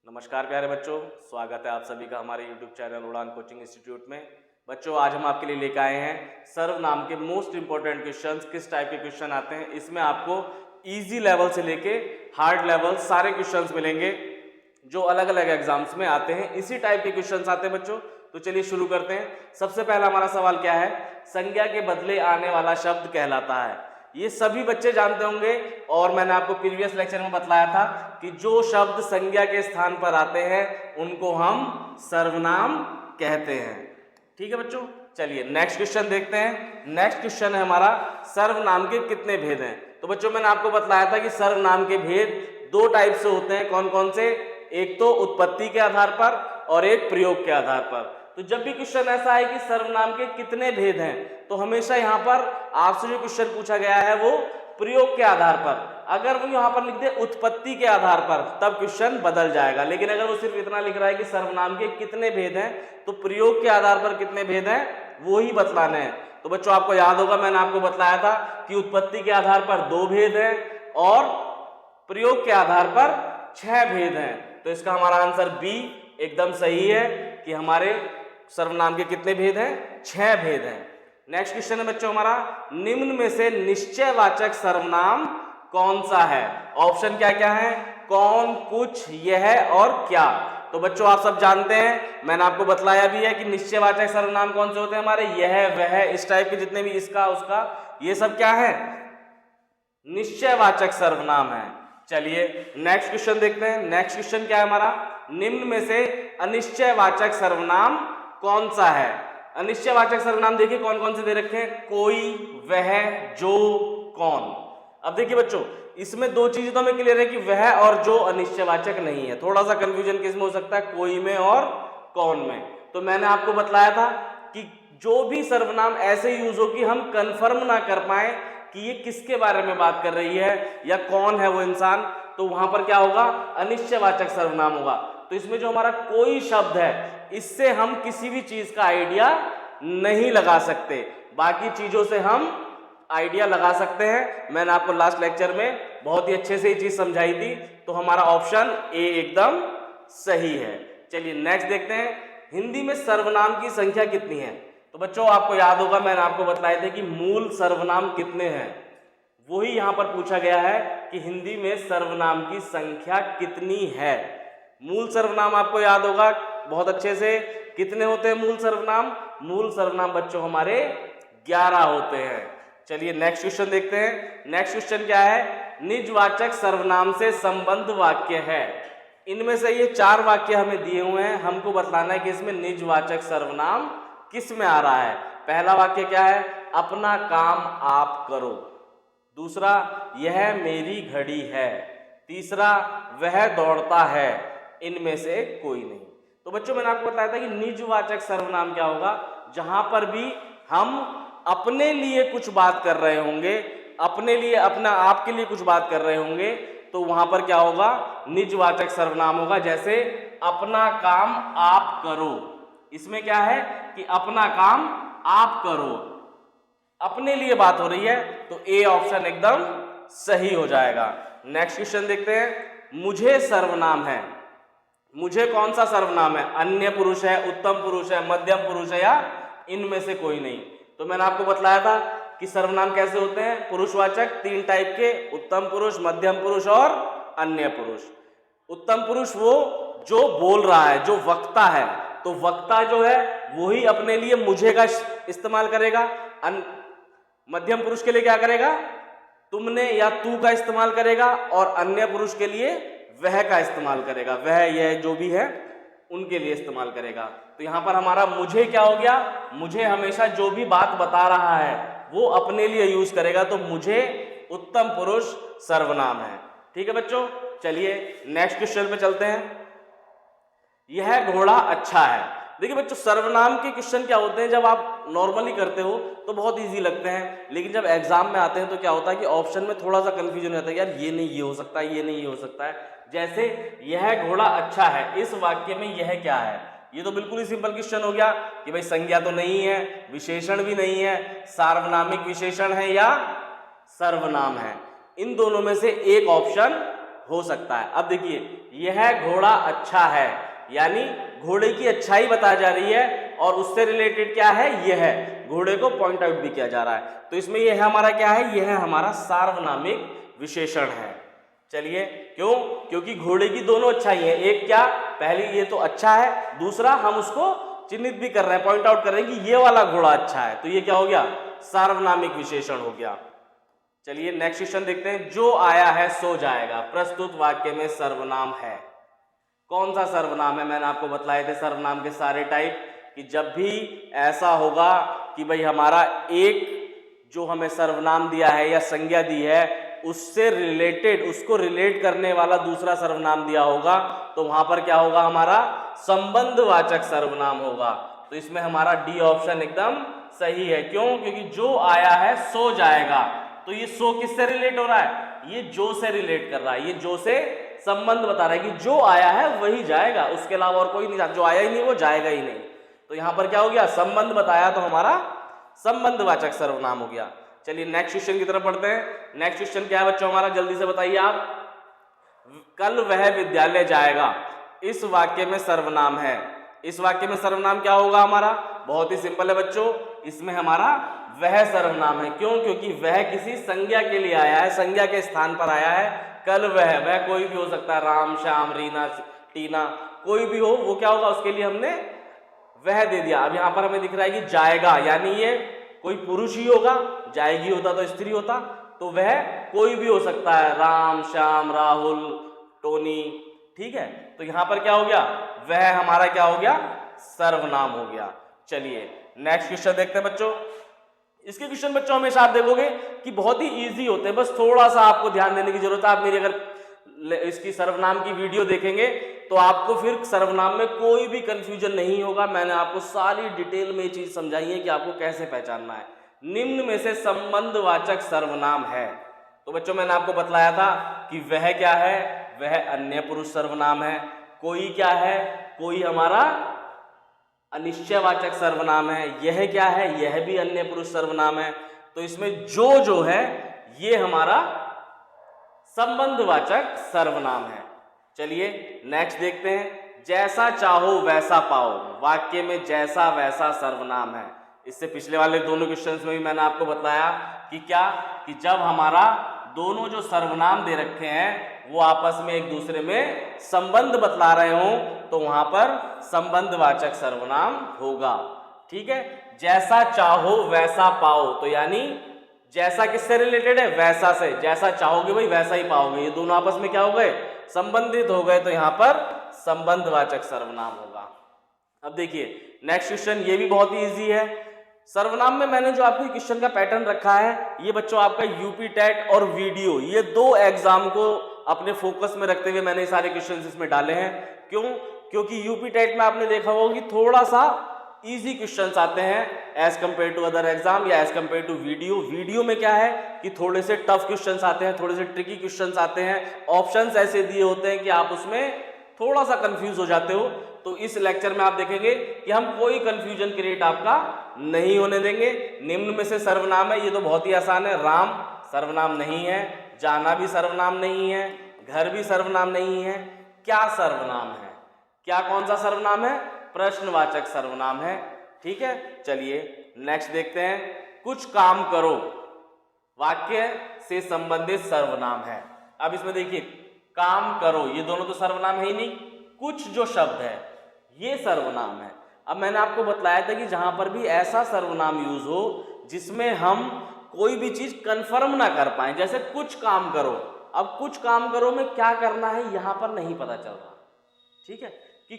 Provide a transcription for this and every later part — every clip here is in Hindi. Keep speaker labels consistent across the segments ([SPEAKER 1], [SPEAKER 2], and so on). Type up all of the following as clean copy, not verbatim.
[SPEAKER 1] नमस्कार प्यारे बच्चों, स्वागत है आप सभी का हमारे YouTube चैनल उड़ान कोचिंग इंस्टीट्यूट में। बच्चों आज हम आपके लिए लेकर आए हैं सर्वनाम के मोस्ट इंपॉर्टेंट क्वेश्चंस। किस टाइप के क्वेश्चन आते हैं, इसमें आपको इजी लेवल से लेके हार्ड लेवल सारे क्वेश्चंस मिलेंगे जो अलग अलग एग्जाम्स में आते हैं। इसी टाइप के क्वेश्चंस आते हैं बच्चों, तो चलिए शुरू करते हैं। सबसे पहला हमारा सवाल क्या है, संज्ञा के बदले आने वाला शब्द कहलाता है। ये सभी बच्चे जानते होंगे और मैंने आपको प्रीवियस लेक्चर में बतलाया था कि जो शब्द संज्ञा के स्थान पर आते हैं उनको हम सर्वनाम कहते हैं। ठीक है बच्चों, चलिए नेक्स्ट क्वेश्चन देखते हैं। नेक्स्ट क्वेश्चन है हमारा, सर्वनाम के कितने भेद हैं। तो बच्चों मैंने आपको बतलाया था कि सर्वनाम के भेद दो टाइप से होते हैं। कौन कौन से? एक तो उत्पत्ति के आधार पर और एक प्रयोग के आधार पर। तो जब भी क्वेश्चन ऐसा है कि सर्वनाम के कितने भेद हैं, तो हमेशा यहाँ पर आपसे जो क्वेश्चन पूछा गया है वो प्रयोग के आधार पर। अगर वो यहाँ पर लिख दे उत्पत्ति के आधार पर, तब क्वेश्चन बदल जाएगा। लेकिन अगर वो सिर्फ इतना लिख रहा है कि सर्वनाम के कितने भेद हैं, तो प्रयोग के आधार पर कितने भेद हैं वो ही बतलाने हैं। तो बच्चों आपको याद होगा मैंने आपको बतलाया था कि उत्पत्ति के आधार पर 2 भेद हैं और प्रयोग के आधार पर 6 भेद हैं। तो इसका हमारा आंसर बी एकदम सही है कि हमारे सर्वनाम के कितने भेद हैं? 6 भेद हैं। नेक्स्ट क्वेश्चन है बच्चों हमारा, निम्न में से निश्चयवाचक सर्वनाम कौन सा है? ऑप्शन क्या क्या है? कौन, कुछ, यह और क्या। तो बच्चों आप सब जानते हैं, मैंने आपको बतलाया भी है कि निश्चयवाचक सर्वनाम कौन से होते हैं हमारे, यह, वह, इस टाइप के जितने भी, इसका, उसका, ये सब क्या है? निश्चयवाचक सर्वनाम है। चलिए नेक्स्ट क्वेश्चन देखते हैं। नेक्स्ट क्वेश्चन क्या है हमारा, निम्न में से अनिश्चयवाचक सर्वनाम कौन सा है? अनिश्चयवाचक सर्वनाम देखिए कौन कौन से दे रखे हैं, कोई, वह, जो, कौन। अब देखिए बच्चों इसमें 2 चीजें तो हमें क्लियर है कि वह और जो अनिश्चयवाचक नहीं है। थोड़ा सा कंफ्यूजन किसमें हो सकता है, कोई में और कौन में। तो मैंने आपको बतलाया था कि जो भी सर्वनाम ऐसे यूज हो कि हम कंफर्म ना कर पाए कि ये किसके बारे में बात कर रही है या कौन है वो इंसान, तो वहां पर क्या होगा, अनिश्चयवाचक सर्वनाम होगा। तो इसमें जो हमारा कोई शब्द है, इससे हम किसी भी चीज का आइडिया नहीं लगा सकते, बाकी चीजों से हम आइडिया लगा सकते हैं। मैंने आपको लास्ट लेक्चर में बहुत ही अच्छे से ये चीज समझाई थी। तो हमारा ऑप्शन ए एकदम सही है। चलिए नेक्स्ट देखते हैं, हिंदी में सर्वनाम की संख्या कितनी है। तो बच्चों आपको याद होगा मैंने आपको बताए थे कि मूल सर्वनाम कितने हैं, वही यहां पर पूछा गया है कि हिंदी में सर्वनाम की संख्या कितनी है। मूल सर्वनाम आपको याद होगा बहुत अच्छे से, कितने होते हैं मूल सर्वनाम? मूल सर्वनाम बच्चों हमारे 11 होते हैं। चलिए नेक्स्ट क्वेश्चन देखते हैं। नेक्स्ट क्वेश्चन क्या है, निजवाचक सर्वनाम से संबंध वाक्य है। इनमें से ये 4 वाक्य हमें दिए हुए हैं, हमको बतलाना है कि इसमें निजवाचक सर्वनाम किस में आ रहा है। पहला वाक्य क्या है, अपना काम आप करो। दूसरा, यह मेरी घड़ी है। तीसरा, वह दौड़ता है। इनमें से कोई नहीं। तो बच्चों मैंने आपको बताया था कि निजवाचक सर्वनाम क्या होगा, जहां पर भी हम अपने लिए कुछ बात कर रहे होंगे, अपने लिए, अपना, आपके लिए कुछ बात कर रहे होंगे, तो वहां पर क्या होगा, निजवाचक सर्वनाम होगा। जैसे अपना काम आप करो, इसमें क्या है कि अपना काम आप करो, अपने लिए बात हो रही है, तो ए ऑप्शन एकदम सही हो जाएगा। नेक्स्ट क्वेश्चन देखते हैं, मुझे सर्वनाम है। मुझे कौन सा सर्वनाम है? अन्य पुरुष है, उत्तम पुरुष है, मध्यम पुरुष है, या इनमें से कोई नहीं। तो मैंने आपको बतलाया था कि सर्वनाम कैसे होते हैं, पुरुषवाचक 3 टाइप के, उत्तम पुरुष, मध्यम पुरुष और अन्य पुरुष। उत्तम पुरुष वो जो बोल रहा है, जो वक्ता है, तो वक्ता जो है वही अपने लिए मुझे का इस्तेमाल करेगा। मध्यम पुरुष के लिए क्या करेगा, तुमने या तू का इस्तेमाल करेगा, और अन्य पुरुष के लिए वह का इस्तेमाल करेगा, वह, यह जो भी है उनके लिए इस्तेमाल करेगा। तो यहां पर हमारा मुझे क्या हो गया, मुझे हमेशा जो भी बात बता रहा है वो अपने लिए यूज करेगा, तो मुझे उत्तम पुरुष सर्वनाम है। ठीक है बच्चों, चलिए नेक्स्ट क्वेश्चन पे चलते हैं। यह घोड़ा अच्छा है। देखिए बच्चों सर्वनाम के क्वेश्चन क्या होते हैं, जब आप नॉर्मली करते हो तो बहुत इजी लगते हैं, लेकिन जब एग्जाम में आते हैं तो क्या होता है कि ऑप्शन में थोड़ा सा कंफ्यूजन रहता है, यार ये नहीं ये हो सकता है, ये नहीं ये हो सकता है। जैसे यह घोड़ा अच्छा है, इस वाक्य में यह क्या है? ये तो बिल्कुल ही सिंपल क्वेश्चन हो गया कि भाई संज्ञा तो नहीं है, विशेषण भी नहीं है, सार्वनामिक विशेषण है या सर्वनाम है। इन दोनों में से एक ऑप्शन हो सकता है। अब देखिए, यह घोड़ा अच्छा है, यानी घोड़े की अच्छाई बताई जा रही है और उससे रिलेटेड क्या है, यह घोड़े को पॉइंट आउट भी किया जा रहा है। तो इसमें यह हमारा क्या है, यह हमारा सार्वनामिक विशेषण है। चलिए, क्यों? क्योंकि घोड़े की दोनों अच्छाई है। एक क्या, पहली ये तो अच्छा है, दूसरा हम उसको चिन्हित भी कर रहे हैं, पॉइंट आउट कर रहे हैं कि ये वाला घोड़ा अच्छा है, तो ये क्या हो गया, सार्वनामिक विशेषण हो गया। चलिए नेक्स्ट क्वेश्चन देखते हैं। जो आया है सो जाएगा, प्रस्तुत वाक्य में सर्वनाम है। कौन सा सर्वनाम है? मैंने आपको बतलाए थे सर्वनाम के सारे टाइप, कि जब भी ऐसा होगा कि भाई हमारा एक जो हमें सर्वनाम दिया है या संज्ञा दी है उससे रिलेटेड, उसको रिलेट करने वाला दूसरा सर्वनाम दिया होगा, तो वहां पर क्या होगा, हमारा संबंधवाचक सर्वनाम होगा। तो इसमें हमारा डी ऑप्शन एकदम सही है। क्यों? क्योंकि जो आया है सो जाएगा, तो ये सो किससे रिलेट हो रहा है, ये जो से रिलेट कर रहा है, ये जो से संबंध बता रहा है कि जो आया है वही जाएगा, उसके अलावा और कोई नहीं, जो आया ही नहीं वो जाएगा ही नहीं। तो यहां पर क्या हो गया, संबंध बताया तो हमारा संबंधवाचक सर्वनाम हो गया। चलिए नेक्स्ट क्वेश्चन की तरफ बढ़ते हैं। नेक्स्ट क्वेश्चन क्या है बच्चों हमारा, जल्दी से बताइए आप। कल वह विद्यालय जाएगा, इस वाक्य में सर्वनाम है। इस वाक्य में सर्वनाम क्या होगा हमारा, बहुत ही सिंपल है बच्चों, इसमें हमारा वह सर्वनाम है। क्यों? क्योंकि वह किसी संज्ञा के लिए आया है, संज्ञा के स्थान पर आया है। कल वह कोई भी हो सकता है, राम, श्याम, रीना, टीना, कोई भी हो, वो क्या होगा, उसके लिए हमने वह दे दिया। अब यहां पर हमें दिख रहा है कि जाएगा, यानी ये कोई पुरुष ही होगा, जाएगी होता तो स्त्री होता, तो वह कोई भी हो सकता है, राम, श्याम, राहुल, टोनी, ठीक है। तो यहां पर क्या हो गया, वह हमारा क्या हो गया, सर्वनाम हो गया। चलिए नेक्स्ट क्वेश्चन देखते हैं बच्चों। इसके क्वेश्चन बच्चों हमेशा आप देखोगे कि बहुत ही इजी होते हैं, बस थोड़ा सा आपको ध्यान देने की जरूरत है। आप मेरी अगर इसकी सर्वनाम की वीडियो देखेंगे तो आपको फिर सर्वनाम में कोई भी कंफ्यूजन नहीं होगा। मैंने आपको सारी डिटेल में ये चीज समझाई है कि आपको कैसे पहचानना है। निम्न में से संबंधवाचक सर्वनाम है, तो बच्चों मैंने आपको बतलाया था कि वह क्या है, वह अन्य पुरुष सर्वनाम है। कोई क्या है, कोई हमारा अनिश्चयवाचक सर्वनाम है। यह क्या है, यह भी अन्य पुरुष सर्वनाम है। तो इसमें जो है ये हमारा संबंधवाचक सर्वनाम है। चलिए नेक्स्ट देखते हैं। जैसा चाहो वैसा पाओ, वाक्य में जैसा वैसा सर्वनाम है। इससे पिछले वाले दोनों क्वेश्चंस में भी मैंने आपको बताया कि क्या, कि जब हमारा दोनों जो सर्वनाम दे रखे हैं वो आपस में एक दूसरे में संबंध बतला रहे हो तो वहां पर संबंधवाचक सर्वनाम होगा। ठीक है, जैसा चाहो वैसा पाओ, तो यानी जैसा किससे रिलेटेड है, वैसा से। जैसा चाहोगे भाई वैसा ही पाओगे, ये दोनों आपस में क्या हो गए, संबंधित हो गए, तो यहां पर संबंधवाचक सर्वनाम होगा। अब देखिए नेक्स्ट क्वेश्चन, ये भी बहुत ही इजी है। सर्वनाम में मैंने जो आपको क्वेश्चन का पैटर्न रखा है, ये बच्चों आपका यूपी टेट और वीडियो, ये दो एग्जाम को अपने फोकस में रखते हुए मैंने सारे क्वेश्चन इसमें डाले हैं। क्यों? क्योंकि यूपी टेट में आपने देखा होगा कि थोड़ा सा इजी क्वेश्चंस आते हैं as compared to other exam या as compared to video. Video में क्या है कि थोड़े से टफ क्वेश्चंस आते हैं, थोड़े से ट्रिकी क्वेश्चंस आते हैं, ऑप्शंस ऐसे दिए होते हैं कि आप उसमें थोड़ा सा कंफ्यूज हो जाते हो। तो इस लेक्चर में आप देखेंगे कि हम कोई कंफ्यूजन क्रिएट आपका नहीं होने देंगे। निम्न में से सर्वनाम है, ये तो बहुत ही आसान है। राम सर्वनाम नहीं है, जाना भी सर्वनाम नहीं है, घर भी सर्वनाम नहीं है। क्या सर्वनाम है, क्या कौन सा सर्वनाम है, प्रश्नवाचक सर्वनाम है। ठीक है, चलिए नेक्स्ट देखते हैं। कुछ काम करो, वाक्य से संबंधित सर्वनाम है। अब इसमें देखिए काम करो, ये दोनों तो सर्वनाम है ही नहीं, कुछ जो शब्द है ये सर्वनाम है। अब मैंने आपको बतलाया था कि जहां पर भी ऐसा सर्वनाम यूज हो जिसमें हम कोई भी चीज कंफर्म ना कर पाए, जैसे कुछ काम करो। अब कुछ काम करो में क्या करना है यहां पर नहीं पता चल रहा। ठीक है, कि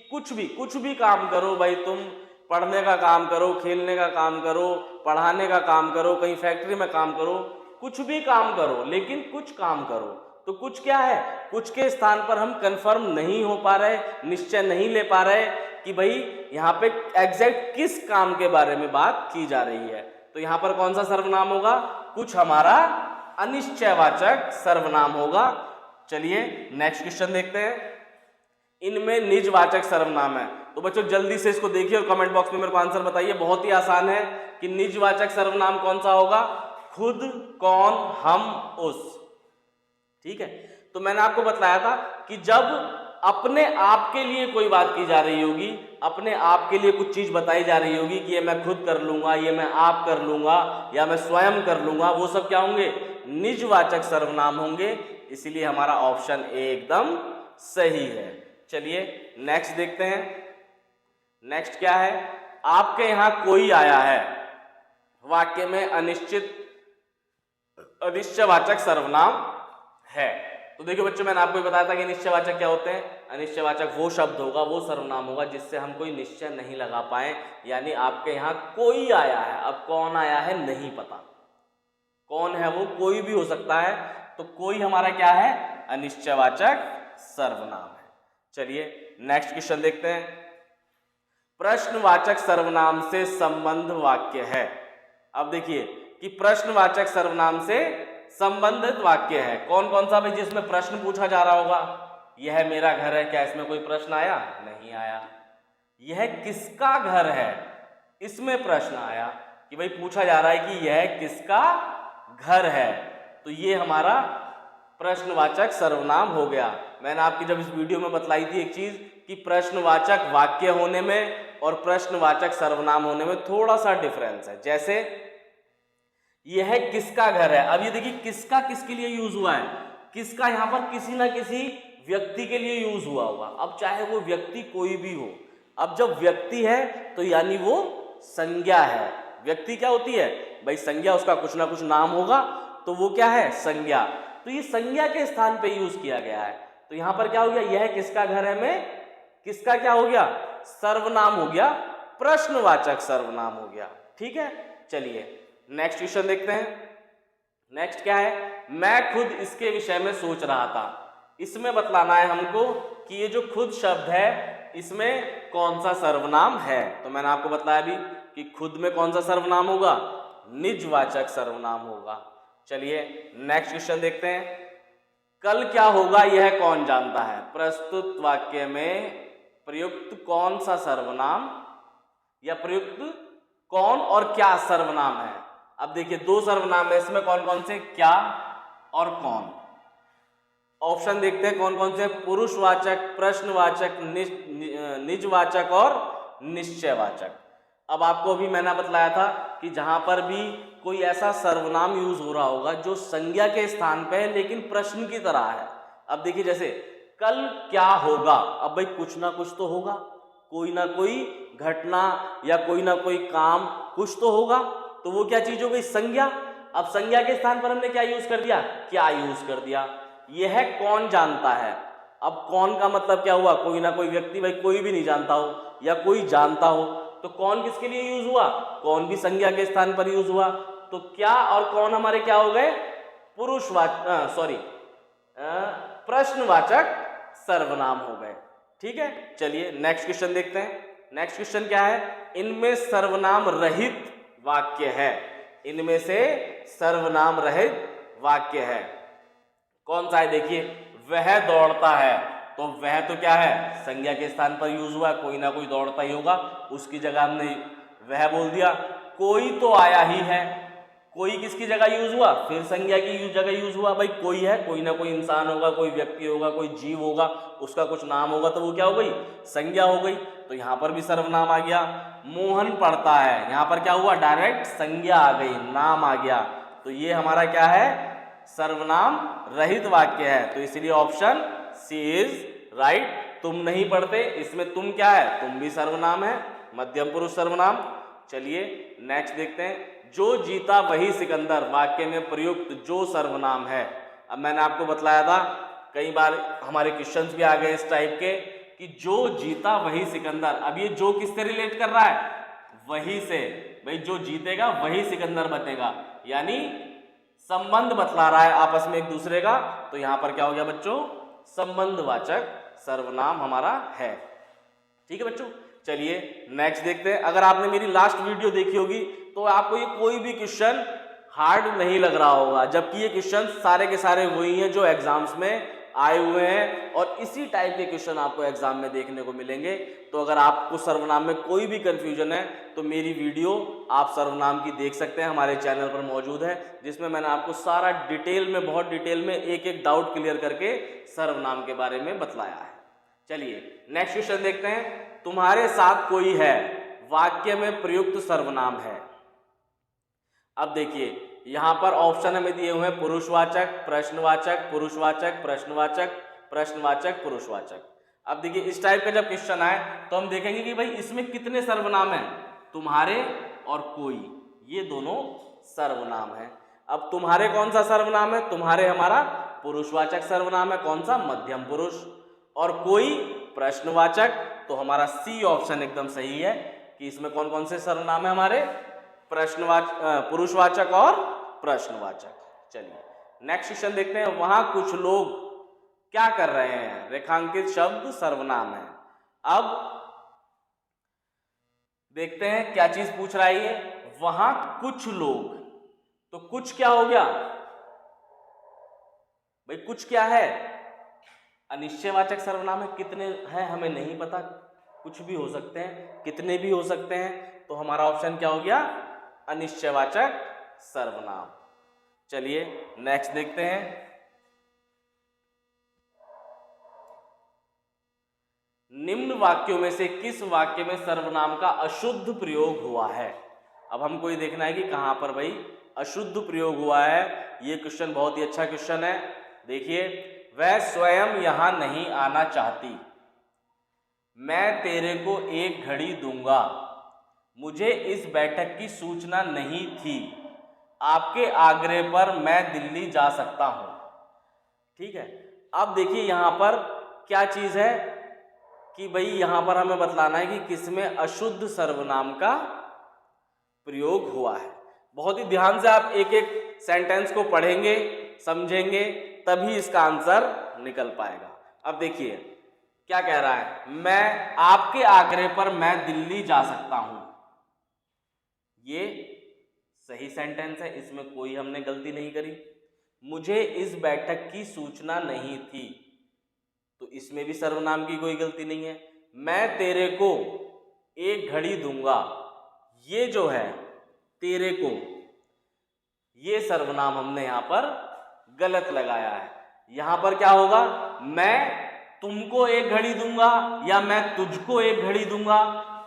[SPEAKER 1] कुछ भी काम करो, भाई तुम पढ़ने का काम करो, खेलने का काम करो, पढ़ाने का काम करो, कहीं फैक्ट्री में काम करो, कुछ भी काम करो, लेकिन कुछ काम करो। तो कुछ क्या है, कुछ के स्थान पर हम कंफर्म नहीं हो पा रहे, निश्चय नहीं ले पा रहे कि भाई यहाँ पे एग्जैक्ट किस काम के बारे में बात की जा रही है। तो यहाँ पर कौन सा सर्वनाम होगा, कुछ हमारा अनिश्चयवाचक सर्वनाम होगा। चलिए नेक्स्ट क्वेश्चन देखते हैं। इनमें निजवाचक सर्वनाम है, तो बच्चों जल्दी से इसको देखिए और कमेंट बॉक्स में मेरे को आंसर बताइए। बहुत ही आसान है कि निजवाचक सर्वनाम कौन सा होगा, खुद, कौन, हम, उस। ठीक है, तो मैंने आपको बताया था कि जब अपने आप के लिए कोई बात की जा रही होगी, अपने आप के लिए कुछ चीज बताई जा रही होगी कि ये मैं खुद कर लूंगा, ये मैं आप कर लूंगा, या मैं स्वयं कर लूंगा, वो सब क्या होंगे? निजवाचक सर्वनाम होंगे। इसीलिए हमारा ऑप्शन ए एकदम सही है। चलिए नेक्स्ट देखते हैं। नेक्स्ट क्या है? आपके यहां कोई आया है, वाक्य में अनिश्चयवाचक सर्वनाम है। तो देखिए बच्चों, मैंने आपको बताया था कि निश्चयवाचक क्या होते हैं। अनिश्चयवाचक वो शब्द होगा, वो सर्वनाम होगा जिससे हम कोई निश्चय नहीं लगा पाए। यानी आपके यहाँ कोई आया है, अब कौन आया है नहीं पता, कौन है वो, कोई भी हो सकता है, तो कोई हमारा क्या है? अनिश्चयवाचक सर्वनाम है। चलिए नेक्स्ट क्वेश्चन देखते हैं। प्रश्नवाचक सर्वनाम से संबंध वाक्य है। अब देखिए कि प्रश्नवाचक सर्वनाम से संबंधित वाक्य है कौन कौन सा भाई? जिसमें प्रश्न पूछा जा रहा होगा। यह मेरा घर है, क्या इसमें कोई प्रश्न आया? नहीं आया। यह किसका घर है, इसमें प्रश्न आया कि भाई पूछा जा रहा है कि यह किसका घर है, तो ये हमारा प्रश्नवाचक सर्वनाम हो गया। मैंने आपकी जब इस वीडियो में बतलाई थी एक चीज कि प्रश्नवाचक वाक्य होने में और प्रश्नवाचक सर्वनाम होने में थोड़ा सा डिफरेंस है। जैसे यह किसका घर है, अब ये देखिए किसका किसके लिए यूज हुआ है? किसका यहां पर किसी ना किसी व्यक्ति के लिए यूज हुआ होगा। अब चाहे वो व्यक्ति कोई भी हो, अब जब व्यक्ति है तो यानी वो संज्ञा है। व्यक्ति क्या होती है भाई? संज्ञा, उसका कुछ ना कुछ नाम होगा तो वो क्या है? संज्ञा। तो ये संज्ञा के स्थान पे यूज किया गया है। तो यहां पर क्या हो गया? यह किसका घर है में किसका क्या हो गया? सर्वनाम हो गया, प्रश्नवाचक सर्वनाम हो गया। ठीक है, चलिए नेक्स्ट क्वेश्चन देखते हैं। नेक्स्ट क्या है? मैं खुद इसके विषय में सोच रहा था। इसमें बतलाना है हमको कि ये जो खुद शब्द है इसमें कौन सा सर्वनाम है। तो मैंने आपको बताया भी कि खुद में कौन सा सर्वनाम होगा? निजवाचक सर्वनाम होगा। चलिए नेक्स्ट क्वेश्चन देखते हैं। कल क्या होगा यह कौन जानता है? प्रस्तुत वाक्य में प्रयुक्त कौन सा सर्वनाम या प्रयुक्त कौन और क्या सर्वनाम है? अब देखिए दो सर्वनाम है इसमें, कौन कौन से? क्या और कौन। ऑप्शन देखते हैं कौन कौन से? पुरुषवाचक, प्रश्नवाचक, निजवाचक और निश्चयवाचक। अब आपको भी मैंने बतलाया था कि जहां पर भी कोई ऐसा सर्वनाम यूज हो रहा होगा जो संज्ञा के स्थान पे है लेकिन प्रश्न की तरह है। अब देखिए जैसे कल क्या होगा, अब भाई कुछ ना कुछ तो होगा, कोई ना कोई घटना या कोई ना कोई काम कुछ तो होगा, तो वो क्या चीज हो गई? संज्ञा। अब संज्ञा के स्थान पर हमने क्या यूज कर दिया? क्या यूज कर दिया। यह कौन जानता है, अब कौन का मतलब क्या हुआ? कोई ना कोई व्यक्ति, भाई कोई भी नहीं जानता हो या कोई जानता हो, तो कौन किसके लिए यूज हुआ? कौन भी संज्ञा के स्थान पर यूज हुआ। तो क्या और कौन हमारे क्या हो गए? प्रश्नवाचक सर्वनाम हो गए। ठीक है, चलिए नेक्स्ट क्वेश्चन देखते हैं। नेक्स्ट क्वेश्चन क्या है? इनमें सर्वनाम रहित वाक्य है। इनमें से सर्वनाम रहित वाक्य है कौन सा है? देखिए वह दौड़ता है, तो वह तो क्या है? संज्ञा के स्थान पर यूज हुआ, कोई ना कोई दौड़ता ही होगा, उसकी जगह हमने वह बोल दिया। कोई तो आया ही है, कोई किसकी जगह यूज हुआ? फिर संज्ञा की जगह यूज हुआ। भाई कोई है, कोई ना कोई इंसान होगा, कोई व्यक्ति होगा, कोई जीव होगा, उसका कुछ नाम होगा, तो वो क्या हो गई? संज्ञा हो गई। तो यहां पर भी सर्वनाम आ गया। मोहन पढ़ता है, यहां पर क्या हुआ? डायरेक्ट संज्ञा आ गई, नाम आ गया। तो ये हमारा क्या है? सर्वनाम रहित वाक्य है। तो इसलिए ऑप्शन सी इज राइट। तुम नहीं पढ़ते, इसमें तुम क्या है? तुम भी सर्वनाम है, मध्यम पुरुष सर्वनाम। चलिए नेक्स्ट देखते हैं। जो जीता वही सिकंदर वाक्य में प्रयुक्त जो सर्वनाम है। अब मैंने आपको बतलाया था, कई बार हमारे क्वेश्चंस भी आ गए इस टाइप के कि जो जीता वही सिकंदर। अब ये जो किससे रिलेट कर रहा है? वही से। भाई जो जीतेगा वही सिकंदर बनेगा, यानी संबंध बतला रहा है आपस में एक दूसरे का। तो यहां पर क्या हो गया बच्चों? संबंधवाचक सर्वनाम हमारा है। ठीक है बच्चों, चलिए नेक्स्ट देखते हैं। अगर आपने मेरी लास्ट वीडियो देखी होगी तो आपको ये कोई भी क्वेश्चन हार्ड नहीं लग रहा होगा, जबकि ये क्वेश्चन सारे के सारे वही हैं जो एग्जाम्स में आए हुए हैं और इसी टाइप के क्वेश्चन आपको एग्जाम में देखने को मिलेंगे। तो अगर आपको सर्वनाम में कोई भी कंफ्यूजन है तो मेरी वीडियो आप सर्वनाम की देख सकते हैं, हमारे चैनल पर मौजूद है, जिसमें मैंने आपको सारा डिटेल में, बहुत डिटेल में एक एक डाउट क्लियर करके सर्वनाम के बारे में बतलाया है। चलिए नेक्स्ट क्वेश्चन देखते हैं। तुम्हारे साथ कोई है वाक्य में प्रयुक्त सर्वनाम है। अब देखिए यहां पर ऑप्शन हमें दिए हुए हैं पुरुषवाचक, प्रश्नवाचक, पुरुषवाचक, प्रश्नवाचक, प्रश्नवाचक, पुरुषवाचक। अब देखिए इस टाइप का जब क्वेश्चन आए तो हम देखेंगे कि भाई इसमें कितने सर्वनाम हैं, तुम्हारे और कोई, ये दोनों सर्वनाम है। अब तुम्हारे कौन सा सर्वनाम है? तुम्हारे हमारा पुरुषवाचक सर्वनाम है, कौन सा? मध्यम पुरुष। और कोई प्रश्नवाचक, तो हमारा सी ऑप्शन एकदम सही है कि इसमें कौन कौन से सर्वनाम है हमारे? पुरुषवाचक और प्रश्नवाचक। चलिए नेक्स्ट क्वेश्चन देखते हैं। वहां कुछ लोग क्या कर रहे हैं? रेखांकित शब्द सर्वनाम है। अब देखते हैं क्या चीज पूछ रहा है ये। वहां कुछ लोग, तो कुछ क्या हो गया भाई? कुछ क्या है? अनिश्चयवाचक सर्वनाम है। कितने हैं हमें नहीं पता, कुछ भी हो सकते हैं, कितने भी हो सकते हैं। तो हमारा ऑप्शन क्या हो गया? अनिश्चयवाचक सर्वनाम। चलिए नेक्स्ट देखते हैं। निम्न वाक्यों में से किस वाक्य में सर्वनाम का अशुद्ध प्रयोग हुआ है? अब हमको ये देखना है कि कहां पर भाई अशुद्ध प्रयोग हुआ है। ये क्वेश्चन बहुत ही अच्छा क्वेश्चन है। देखिए, वह स्वयं यहां नहीं आना चाहती, मैं तेरे को एक घड़ी दूंगा, मुझे इस बैठक की सूचना नहीं थी, आपके आग्रह पर मैं दिल्ली जा सकता हूं। ठीक है, अब देखिए यहां पर क्या चीज है कि भाई यहां पर हमें बतलाना है कि किसमें अशुद्ध सर्वनाम का प्रयोग हुआ है। बहुत ही ध्यान से आप एक एक सेंटेंस को पढ़ेंगे, समझेंगे, तभी इसका आंसर निकल पाएगा। अब देखिए क्या कह रहा है, मैं आपके आग्रह पर मैं दिल्ली जा सकता हूं। ये सही सेंटेंस है, इसमें कोई हमने गलती नहीं करी। मुझे इस बैठक की सूचना नहीं थी, तो इसमें भी सर्वनाम की कोई गलती नहीं है। मैं तेरे को एक घड़ी दूंगा, ये जो है तेरे को, ये सर्वनाम हमने यहां पर गलत लगाया है। यहां पर क्या होगा? मैं तुमको एक घड़ी दूंगा या मैं तुझको एक घड़ी दूंगा,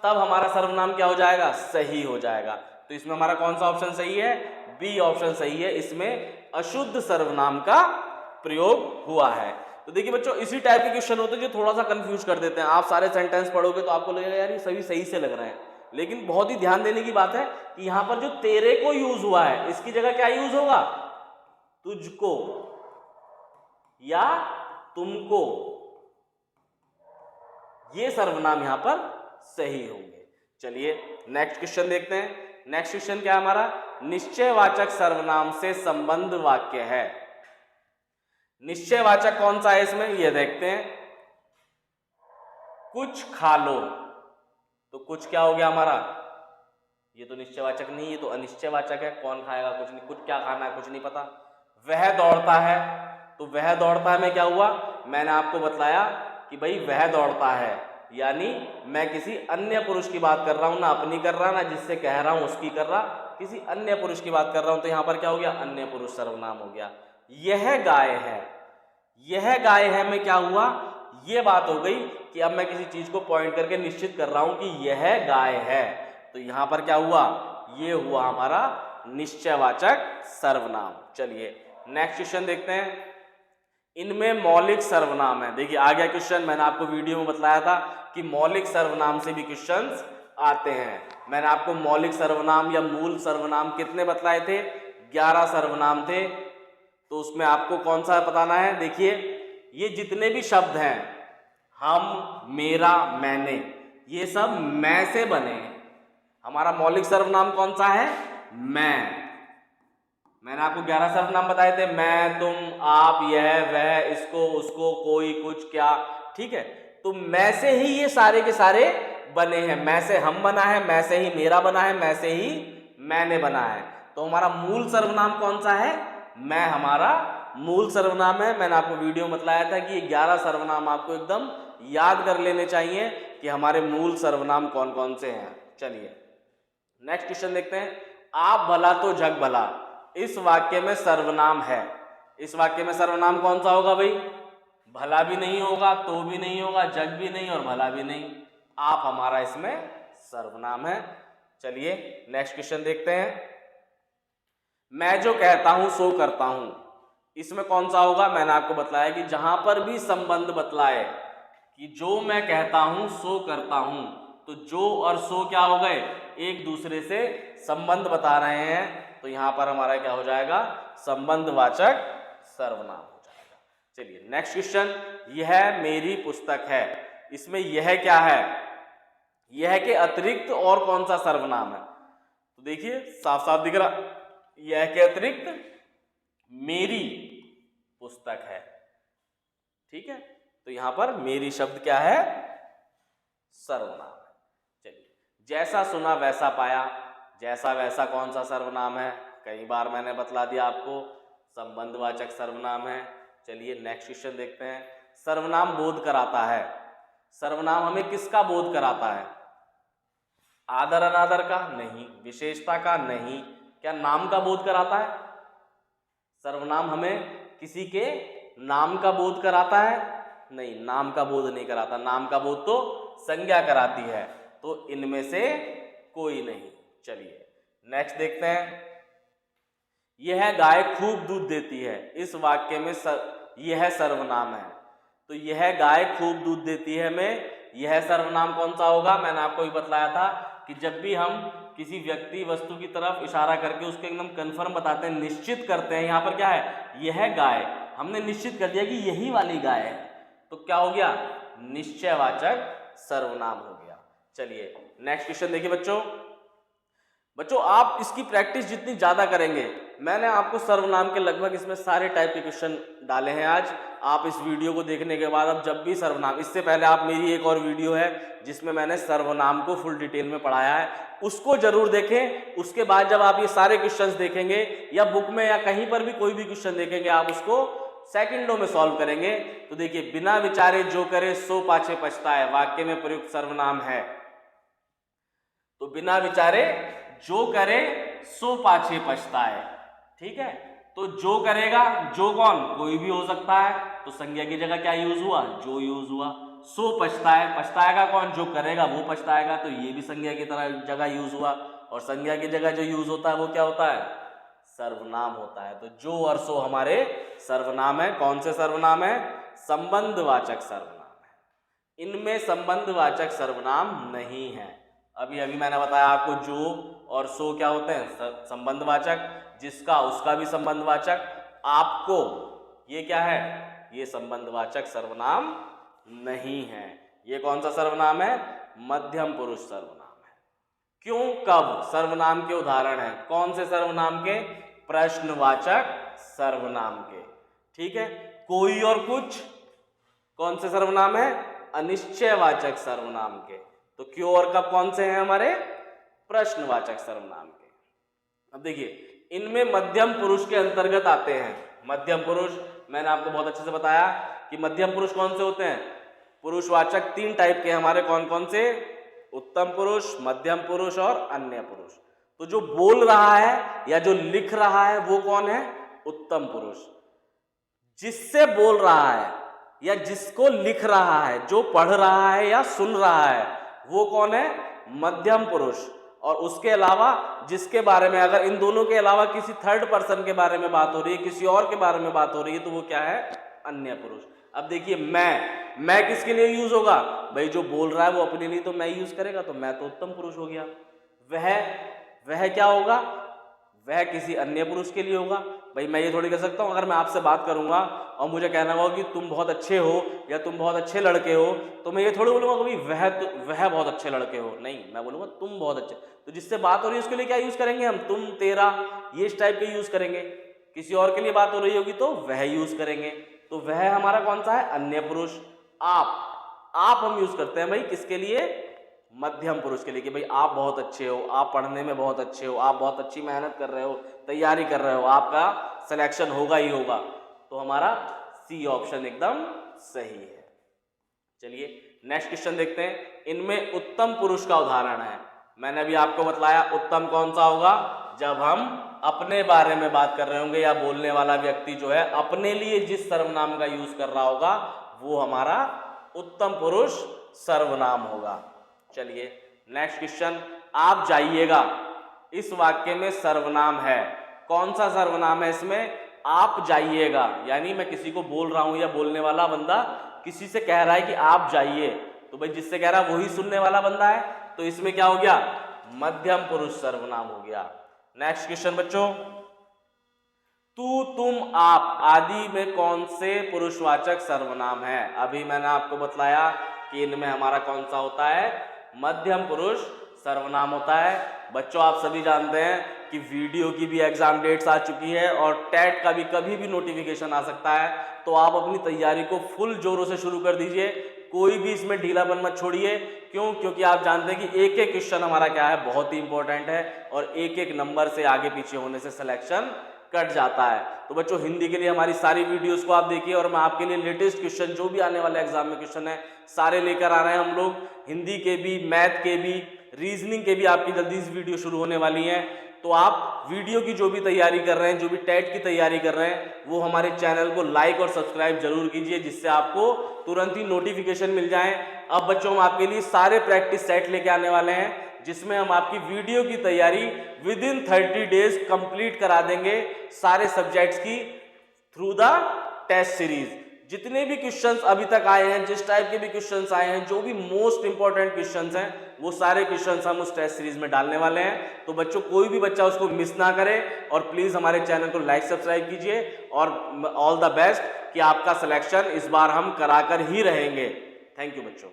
[SPEAKER 1] तब हमारा सर्वनाम क्या हो जाएगा? सही हो जाएगा। तो इसमें हमारा कौन सा ऑप्शन सही है? बी ऑप्शन सही है। इसमें अशुद्ध सर्वनाम का प्रयोग हुआ है। तो देखिए बच्चों, इसी टाइप के क्वेश्चन होते हैं जो थोड़ा सा कंफ्यूज कर देते हैं। आप सारे सेंटेंस पढ़ोगे तो आपको लगेगा यार ये सभी सही से लग रहे हैं, लेकिन बहुत ही ध्यान देने की बात है कि यहां पर जो तेरे को यूज हुआ है, इसकी जगह क्या यूज होगा? तुझको या तुमको, ये सर्वनाम यहां पर सही होंगे। चलिए नेक्स्ट क्वेश्चन देखते हैं। नेक्स्ट क्वेश्चन क्या है हमारा? निश्चयवाचक सर्वनाम से संबंध वाक्य है। निश्चयवाचक कौन सा है इसमें? ये देखते हैं। कुछ खा लो, तो कुछ क्या हो गया हमारा? ये तो निश्चयवाचक नहीं, ये तो अनिश्चयवाचक है। कौन खाएगा? कुछ नहीं। कुछ क्या खाना है? कुछ नहीं पता। वह दौड़ता है, तो वह दौड़ता है में क्या हुआ? मैंने आपको बतलाया कि भाई वह दौड़ता है, यानी मैं किसी अन्य पुरुष की बात कर रहा हूं, ना अपनी कर रहा, ना जिससे कह रहा हूं उसकी कर रहा, किसी अन्य पुरुष की बात कर रहा हूं। तो यहां पर क्या हो गया? अन्य पुरुष सर्वनाम हो गया। यह गाय है, यह गाय है में क्या हुआ? ये बात हो गई कि अब मैं किसी चीज को पॉइंट करके निश्चित कर रहा हूं कि यह गाय है। तो यहां पर क्या हुआ? ये हुआ हमारा निश्चयवाचक सर्वनाम। चलिए नेक्स्ट क्वेश्चन देखते हैं। इनमें मौलिक सर्वनाम है। देखिए आ गया क्वेश्चन, मैंने आपको वीडियो में बतलाया था कि मौलिक सर्वनाम से भी क्वेश्चंस आते हैं। मैंने आपको मौलिक सर्वनाम या मूल सर्वनाम कितने बतलाए थे? 11 सर्वनाम थे। तो उसमें आपको कौन सा बताना है? देखिए ये जितने भी शब्द हैं, हम, मेरा, मैंने, ये सब मैं से बने हैं। हमारा मौलिक सर्वनाम कौन सा है? मैं। मैंने आपको 11 सर्वनाम बताए थे। मैं, तुम, आप, यह, वह, इसको, उसको, कोई, कुछ, क्या। ठीक है, तो मैं से ही ये सारे के सारे बने हैं। मैं से हम बना है, मैं से ही मेरा बना है, मैं से ही मैंने बना है। तो हमारा मूल सर्वनाम कौन सा है? मैं हमारा मूल सर्वनाम है। मैंने आपको वीडियो में बताया था कि ये 11 सर्वनाम आपको एकदम याद कर लेने चाहिए कि हमारे मूल सर्वनाम कौन कौन से हैं। चलिए नेक्स्ट क्वेश्चन देखते हैं। आप भला तो जग भला इस वाक्य में सर्वनाम है। इस वाक्य में सर्वनाम कौन सा होगा भाई? भला भी नहीं होगा, तो भी नहीं होगा, जग भी नहीं और भला भी नहीं। आप हमारा इसमें सर्वनाम है। चलिए नेक्स्ट क्वेश्चन देखते हैं। मैं जो कहता हूं सो करता हूं, इसमें कौन सा होगा? मैंने आपको बताया कि जहां पर भी संबंध बतलाए कि जो मैं कहता हूं सो करता हूं, तो जो और सो क्या हो गए? एक दूसरे से संबंध बता रहे हैं, तो यहां पर हमारा क्या हो जाएगा? संबंधवाचक सर्वनाम हो जाएगा। चलिए नेक्स्ट क्वेश्चन। यह मेरी पुस्तक है, इसमें यह क्या है? यह के अतिरिक्त और कौन सा सर्वनाम है? तो देखिए साफ साफ दिख रहा, यह के अतिरिक्त मेरी पुस्तक है। ठीक है, तो यहां पर मेरी शब्द क्या है? सर्वनाम है। चलिए जैसा सुना वैसा पाया, जैसा वैसा कौन सा सर्वनाम है? कई बार मैंने बतला दिया आपको, संबंधवाचक सर्वनाम है। चलिए नेक्स्ट क्वेश्चन देखते हैं। सर्वनाम बोध कराता है, सर्वनाम हमें किसका बोध कराता है? आदर अनादर का? नहीं। विशेषता का? नहीं। क्या नाम का बोध कराता है? सर्वनाम हमें किसी के नाम का बोध कराता है? नहीं, नाम का बोध नहीं कराता। नाम का बोध तो संज्ञा कराती है, तो इनमें से कोई नहीं। चलिए नेक्स्ट देखते हैं। यह गाय खूब दूध देती है, इस वाक्य में यह सर्वनाम है, तो यह गाय खूब दूध देती है में यह सर्वनाम कौन सा होगा? मैंने आपको भी बतलाया था कि जब भी हम किसी व्यक्ति वस्तु की तरफ इशारा करके उसको एकदम कंफर्म बताते हैं, निश्चित करते हैं, यहाँ पर क्या है? यह गाय, हमने निश्चित कर दिया कि यही वाली गाय है, तो क्या हो गया? निश्चयवाचक सर्वनाम हो गया। चलिए नेक्स्ट क्वेश्चन देखिए बच्चों आप इसकी प्रैक्टिस जितनी ज्यादा करेंगे, मैंने आपको सर्वनाम के लगभग इसमें सारे टाइप के क्वेश्चन डाले हैं आज। आप इस वीडियो को देखने के बाद अब जब भी सर्वनाम, इससे पहले आप मेरी एक और वीडियो है जिसमें मैंने सर्वनाम को फुल डिटेल में पढ़ाया है, उसको जरूर देखें। उसके बाद जब आप ये सारे क्वेश्चंस देखेंगे या बुक में या कहीं पर भी कोई भी क्वेश्चन देखेंगे, आप उसको सेकंडों में सॉल्व करेंगे। तो देखिए, बिना विचारे जो करे सो पाछे पछताए वाक्य में प्रयुक्त सर्वनाम है। तो बिना विचारे जो करे सो पाछे पछताए, ठीक है। तो जो करेगा, जो कौन? कोई भी हो सकता है, तो संज्ञा की जगह क्या यूज हुआ? जो यूज हुआ। सो पछताए, पछताएगा कौन? जो करेगा वो पछताएगा, तो ये भी संज्ञा की तरह जगह यूज हुआ। और संज्ञा की जगह जो यूज होता है वो क्या होता है? सर्वनाम होता है। तो जो और सो हमारे सर्वनाम है। कौन से सर्वनाम है? संबंधवाचक सर्वनाम है। इनमें संबंधवाचक सर्वनाम नहीं है। अभी मैंने बताया आपको, जो और सो क्या होते हैं? संबंधवाचक। जिसका उसका भी संबंधवाचक। आपको ये क्या है? ये संबंधवाचक सर्वनाम नहीं है। ये कौन सा सर्वनाम है? मध्यम पुरुष सर्वनाम है। क्यों, कब? सर्वनाम के उदाहरण है। कौन से सर्वनाम के? प्रश्नवाचक सर्वनाम के, ठीक है। कोई और कुछ, कौन से सर्वनाम है? अनिश्चयवाचक सर्वनाम के। तो क्यों और कब कौन से हैं हमारे? प्रश्नवाचक सर्वनाम के। अब देखिए, इनमें मध्यम पुरुष के अंतर्गत आते हैं। मध्यम पुरुष मैंने आपको बहुत अच्छे से बताया कि मध्यम पुरुष कौन से होते हैं? पुरुषवाचक 3 टाइप के हमारे। कौन कौन से? उत्तम पुरुष, मध्यम पुरुष और अन्य पुरुष। तो जो बोल रहा है या जो लिख रहा है वो कौन है? उत्तम पुरुष। जिससे बोल रहा है या जिसको लिख रहा है, जो पढ़ रहा है या सुन रहा है, वो कौन है? मध्यम पुरुष। और उसके अलावा जिसके बारे में, अगर इन दोनों के अलावा किसी थर्ड पर्सन के बारे में बात हो रही है, किसी और के बारे में बात हो रही है, तो वो क्या है? अन्य पुरुष। अब देखिए, मैं किसके लिए यूज होगा? भाई जो बोल रहा है वो अपने लिए तो मैं यूज करेगा, तो मैं तो उत्तम पुरुष हो गया। वह क्या होगा? वह किसी अन्य पुरुष के लिए होगा। भाई मैं ये थोड़ी कह सकता हूँ, अगर मैं आपसे बात करूंगा और मुझे कहना होगा कि तुम बहुत अच्छे हो या तुम बहुत अच्छे लड़के हो, तो मैं ये थोड़ी बोलूंगा कि वह बहुत अच्छे लड़के हो। नहीं, मैं बोलूंगा तुम बहुत अच्छे। तो जिससे बात हो रही है उसके लिए क्या यूज करेंगे हम? तुम, तेरा, ये इस टाइप के यूज करेंगे। किसी और के लिए बात हो रही होगी तो वह यूज करेंगे। तो वह हमारा कौन सा है? अन्य पुरुष। आप हम यूज करते हैं भाई किसके लिए? मध्यम पुरुष के लिए, कि भाई आप बहुत अच्छे हो, आप पढ़ने में बहुत अच्छे हो, आप बहुत अच्छी मेहनत कर रहे हो, तैयारी कर रहे हो, आपका सिलेक्शन होगा ही होगा। तो हमारा सी ऑप्शन एकदम सही है। चलिए नेक्स्ट क्वेश्चन देखते हैं। इनमें उत्तम पुरुष का उदाहरण है। मैंने अभी आपको बतलाया उत्तम कौन सा होगा, जब हम अपने बारे में बात कर रहे होंगे या बोलने वाला व्यक्ति जो है अपने लिए जिस सर्वनाम का यूज कर रहा होगा वो हमारा उत्तम पुरुष सर्वनाम होगा। चलिए नेक्स्ट क्वेश्चन, आप जाइएगा इस वाक्य में सर्वनाम है। कौन सा सर्वनाम है इसमें, आप जाइएगा, यानी मैं किसी को बोल रहा हूं या बोलने वाला बंदा किसी से कह रहा है कि आप जाइए, तो भाई जिससे कह रहा है वही सुनने वाला बंदा है, तो इसमें क्या हो गया, मध्यम पुरुष सर्वनाम हो गया। नेक्स्ट क्वेश्चन बच्चों, तू तुम आप आदि में कौन से पुरुषवाचक सर्वनाम है। अभी मैंने आपको बतलाया कि इनमें हमारा कौन सा होता है, मध्यम पुरुष सर्वनाम होता है। बच्चों आप सभी जानते हैं कि वीडियो की भी एग्जाम डेट्स आ चुकी है और टेट का भी कभी भी नोटिफिकेशन आ सकता है, तो आप अपनी तैयारी को फुल जोरों से शुरू कर दीजिए, कोई भी इसमें ढीलापन मत छोड़िए। क्यों, क्योंकि आप जानते हैं कि एक एक क्वेश्चन हमारा क्या है, बहुत ही इंपॉर्टेंट है और एक एक नंबर से आगे पीछे होने से सिलेक्शन कट जाता है। तो बच्चों हिंदी के लिए हमारी सारी वीडियोस को आप देखिए और मैं आपके लिए लेटेस्ट क्वेश्चन जो भी आने वाले एग्जाम में क्वेश्चन है सारे लेकर आ रहे हैं हम लोग, हिंदी के भी, मैथ के भी, रीजनिंग के भी आपकी जल्दी से वीडियो शुरू होने वाली है। तो आप वीडियो की जो भी तैयारी कर रहे हैं, जो भी टेट की तैयारी कर रहे हैं, वो हमारे चैनल को लाइक और सब्सक्राइब जरूर कीजिए, जिससे आपको तुरंत ही नोटिफिकेशन मिल जाए। अब बच्चों हम आपके लिए सारे प्रैक्टिस सेट लेके आने वाले हैं, जिसमें हम आपकी वीडियो की तैयारी विद इन 30 डेज कंप्लीट करा देंगे सारे सब्जेक्ट्स की थ्रू द टेस्ट सीरीज। जितने भी क्वेश्चंस अभी तक आए हैं, जिस टाइप के भी क्वेश्चंस आए हैं, जो भी मोस्ट इंपॉर्टेंट क्वेश्चंस हैं, वो सारे क्वेश्चंस हम उस टेस्ट सीरीज में डालने वाले हैं। तो बच्चों कोई भी बच्चा उसको मिस ना करे और प्लीज हमारे चैनल को लाइक सब्सक्राइब कीजिए और ऑल द बेस्ट कि आपका सिलेक्शन इस बार हम कराकर ही रहेंगे। थैंक यू बच्चों।